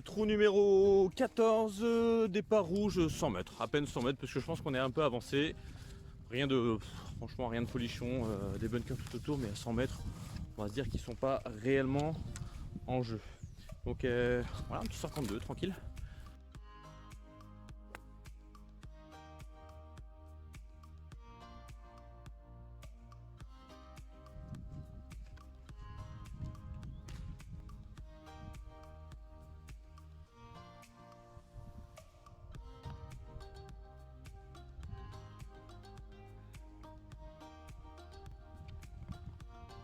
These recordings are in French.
Trou numéro 14, départ rouge, 100 mètres, à peine 100 mètres parce que je pense qu'on est un peu avancé. Rien de, franchement rien de folichon, des bunkers tout autour, mais à 100 mètres, on va se dire qu'ils sont pas réellement en jeu. Donc voilà, un petit 52, tranquille.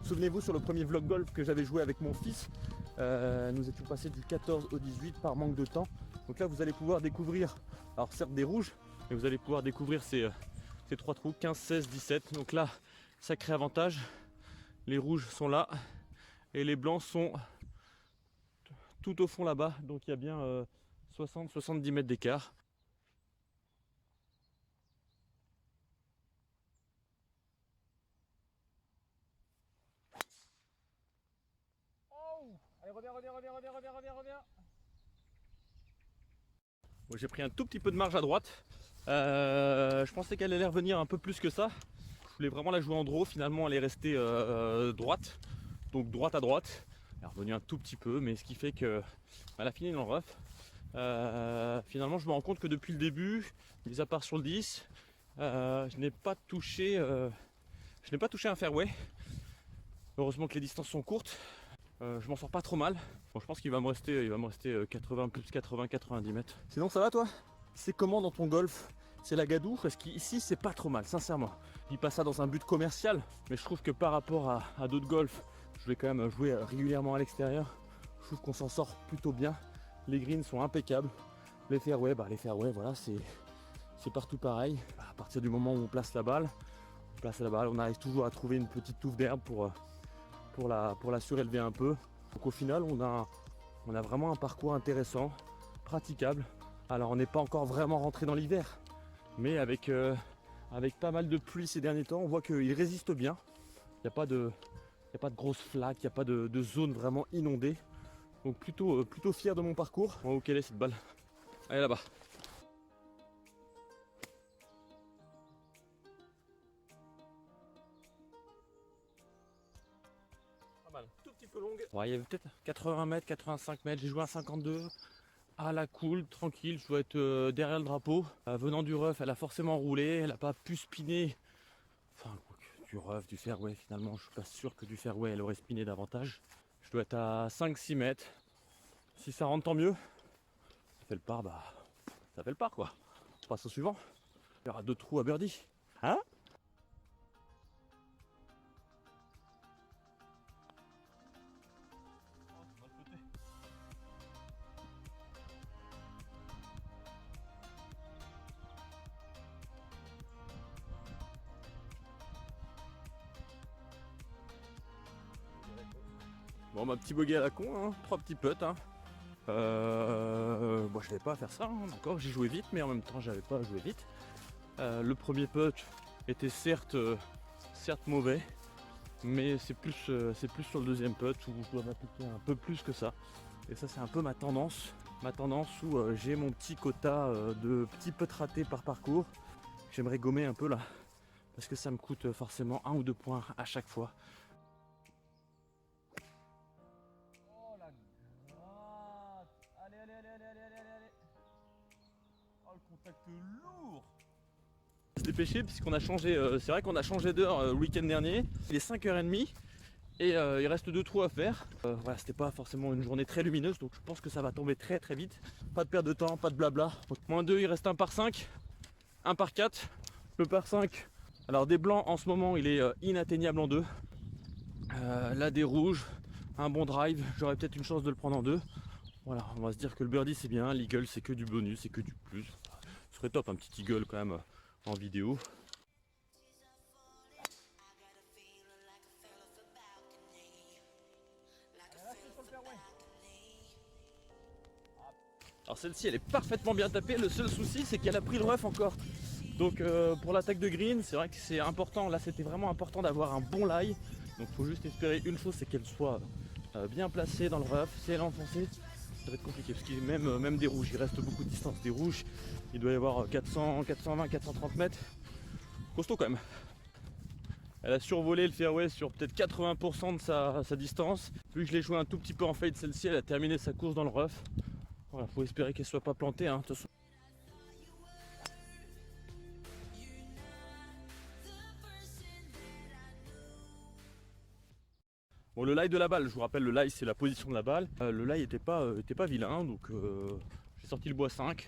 Souvenez-vous sur le premier vlog golf que j'avais joué avec mon fils, nous étions passés du 14 au 18 par manque de temps. Donc là vous allez pouvoir découvrir, alors certes des rouges, mais vous allez pouvoir découvrir ces trois trous, 15, 16, 17. Donc là, sacré avantage, les rouges sont là et les blancs sont tout au fond là-bas. Donc il y a bien 60-70 mètres d'écart. Allez, reviens. Bon, j'ai pris un tout petit peu de marge à droite. Je pensais qu'elle allait revenir un peu plus que ça. Je voulais vraiment la jouer en draw. Finalement, elle est restée droite. Donc droite à droite. Elle est revenue un tout petit peu, mais ce qui fait qu'elle a fini dans le rough. Finalement, je me rends compte que depuis le début, mis à part sur le 10, je n'ai pas touché un fairway. Heureusement que les distances sont courtes. Je m'en sors pas trop mal. Bon, je pense qu'il va me rester 80 plus 80-90 mètres. Sinon ça va toi? C'est comment dans ton golf? C'est la gadoue? Parce qu'ici c'est pas trop mal, sincèrement. Je dis pas ça dans un but commercial, mais je trouve que par rapport à d'autres golfs, je vais quand même jouer régulièrement à l'extérieur. Je trouve qu'on s'en sort plutôt bien. Les greens sont impeccables. Les fairways, voilà, c'est partout pareil. À partir du moment où on place la balle, on arrive toujours à trouver une petite touffe d'herbe pour la surélever un peu. Donc au final on a vraiment un parcours intéressant, praticable. Alors on n'est pas encore vraiment rentré dans l'hiver, mais avec pas mal de pluie ces derniers temps, on voit qu'il résiste bien. Il n'y a pas de grosses flaques, il n'y a pas de zone vraiment inondée. Donc plutôt fier de mon parcours. Oh, quelle est cette balle? Allez là-bas. Tout petit peu longue. Ouais, il y avait peut-être 80 mètres, 85 mètres. J'ai joué à 52. À la cool, tranquille. Je dois être derrière le drapeau. Venant du rough, elle a forcément roulé. Elle n'a pas pu spinner. Enfin, du rough, du fairway. Finalement, je suis pas sûr que du fairway elle aurait spiné davantage. Je dois être à 5-6 mètres. Si ça rentre, tant mieux. Ça fait le par, ça fait le par quoi. On passe au suivant. Il y aura 2 trous à birdie. Hein? Bon, ma petit bogey à la con, hein. 3 petits putts. Hein. Bon, je n'avais pas à faire ça, hein, d'accord. J'ai joué vite, mais en même temps, j'avais pas à jouer vite. Le premier putt était certes mauvais, mais c'est plus sur le deuxième putt où je dois m'appliquer un peu plus que ça. Et ça, c'est un peu ma tendance où j'ai mon petit quota de petits putts ratés par parcours. J'aimerais gommer un peu là, parce que ça me coûte forcément 1 ou 2 points à chaque fois. Allez. Oh, le contact lourd. Se dépêcher puisqu'on a changé, c'est vrai qu'on a changé d'heure le week-end dernier. Il est 5h30 et il reste 2 trous à faire. Voilà, c'était pas forcément une journée très lumineuse, donc je pense que ça va tomber très vite. Pas de perte de temps, pas de blabla. Donc, -2, il reste un par 5, un par 4. Le par 5, alors des blancs en ce moment, il est inatteignable en 2. Là des rouges, un bon drive, j'aurais peut-être une chance de le prendre en 2. Voilà, on va se dire que le birdie c'est bien, l'eagle c'est que du bonus, c'est que du plus. Ce serait top un petit eagle quand même en vidéo. Alors celle-ci elle est parfaitement bien tapée, le seul souci c'est qu'elle a pris le rough encore. Donc pour l'attaque de green, c'est vrai que c'est important, là c'était vraiment important d'avoir un bon lie. Donc faut juste espérer une chose, c'est qu'elle soit bien placée dans le rough. Si elle est enfoncée, ça va être compliqué parce qu'il même des rouges, il reste beaucoup de distance. Des rouges, il doit y avoir 400, 420, 430 mètres. Costaud quand même. Elle a survolé le fairway sur peut-être 80% de sa distance. Vu que je l'ai joué un tout petit peu en fade, celle-ci, elle a terminé sa course dans le rough. Voilà, faut espérer qu'elle soit pas plantée, hein, de toute façon. Bon, le lie de la balle, je vous rappelle, le lie c'est la position de la balle. Le lie était pas vilain, donc j'ai sorti le bois 5.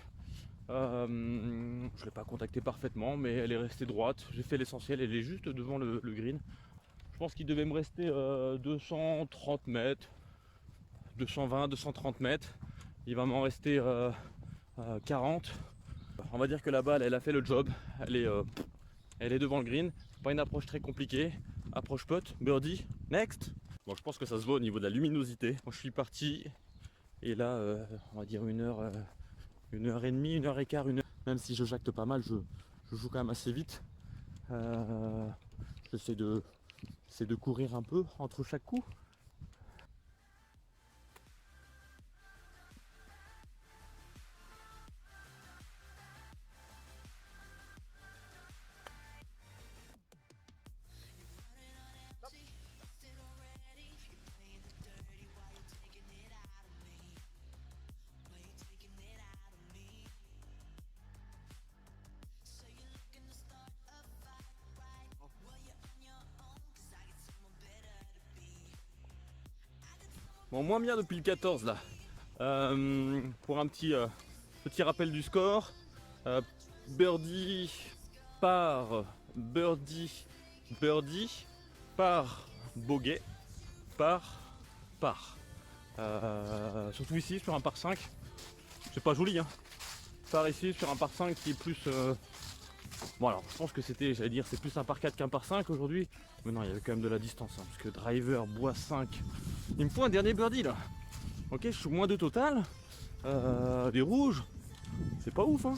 Je ne l'ai pas contacté parfaitement, mais elle est restée droite. J'ai fait l'essentiel, elle est juste devant le green. Je pense qu'il devait me rester 230 mètres, 220, 230 mètres. Il va m'en rester 40. On va dire que la balle, elle a fait le job. Elle est devant le green. Pas une approche très compliquée. Approche putt, birdie, next. Bon, je pense que ça se voit au niveau de la luminosité. Moi, je suis parti et là, on va dire 1h30, 1h15, 1h. Même si je jacte pas mal, je joue quand même assez vite. J'essaie de courir un peu entre chaque coup. Bon, moins bien depuis le 14 là. Pour un petit rappel du score, birdie par birdie, birdie par bogey par par. Surtout ici sur un par 5, c'est pas joli hein. Par ici sur un par 5 qui est plus. Bon alors je pense que c'était, j'allais dire c'est plus un par 4 qu'un par 5 aujourd'hui. Mais non, il y avait quand même de la distance hein, parce que driver, bois 5. Il me faut un dernier birdie là. Ok, je suis moins 2 total. Des rouges, c'est pas ouf hein.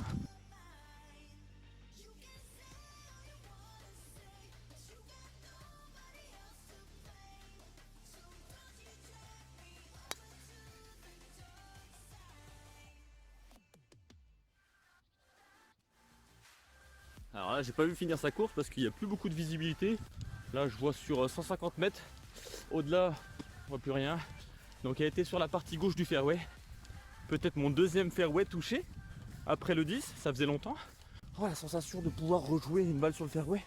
Alors là j'ai pas vu finir sa course parce qu'il n'y a plus beaucoup de visibilité. Là je vois sur 150 mètres. Au-delà, on voit plus rien. Donc elle était sur la partie gauche du fairway. Peut-être mon deuxième fairway touché. Après le 10, ça faisait longtemps. Oh la sensation de pouvoir rejouer une balle sur le fairway.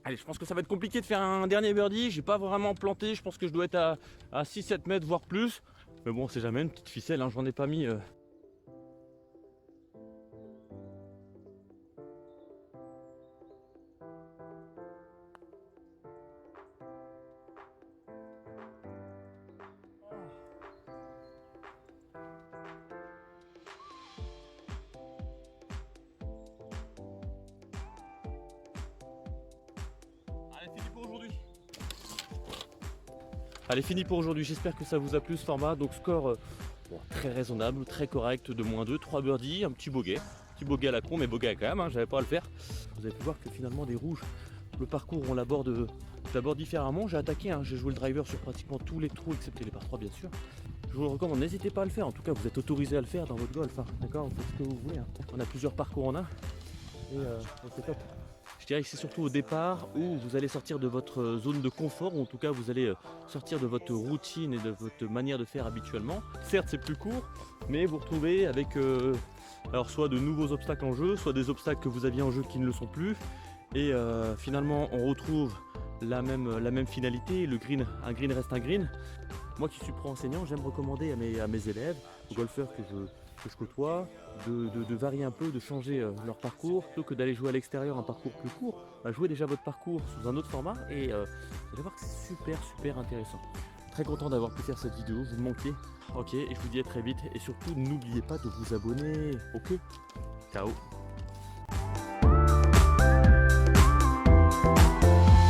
Allez, je pense que ça va être compliqué de faire un dernier birdie. J'ai pas vraiment planté. Je pense que je dois être à 6-7 mètres, voire plus. Mais bon, c'est jamais une petite ficelle. Hein. J'en ai pas mis. Allez, fini pour aujourd'hui. J'espère que ça vous a plu ce format. Donc score bon, très raisonnable, très correct, de -2, 3 birdies, un petit bogey. Petit bogey à la con, mais bogey quand même, hein, j'avais pas à le faire. Vous avez pu voir que finalement des rouges, le parcours on l'aborde différemment. J'ai attaqué, hein, j'ai joué le driver sur pratiquement tous les trous, excepté les par 3 bien sûr. Je vous le recommande, n'hésitez pas à le faire. En tout cas, vous êtes autorisé à le faire dans votre golf. Hein. D'accord, vous faites ce que vous voulez. Hein. On a plusieurs parcours en un. Et c'est top. Je dirais que c'est surtout au départ où vous allez sortir de votre zone de confort, ou en tout cas vous allez sortir de votre routine et de votre manière de faire habituellement. Certes c'est plus court, mais vous retrouvez avec alors soit de nouveaux obstacles en jeu, soit des obstacles que vous aviez en jeu qui ne le sont plus. Et finalement on retrouve la même finalité, un green reste un green. Moi qui suis pro-enseignant, j'aime recommander à mes élèves, aux golfeurs que je côtoie, de varier un peu, de changer leur parcours, plutôt que d'aller jouer à l'extérieur un parcours plus court, jouez déjà votre parcours sous un autre format et vous allez voir que c'est super intéressant. Très content d'avoir pu faire cette vidéo, vous me manquiez. Ok, et je vous dis à très vite et surtout n'oubliez pas de vous abonner. Ok, ciao.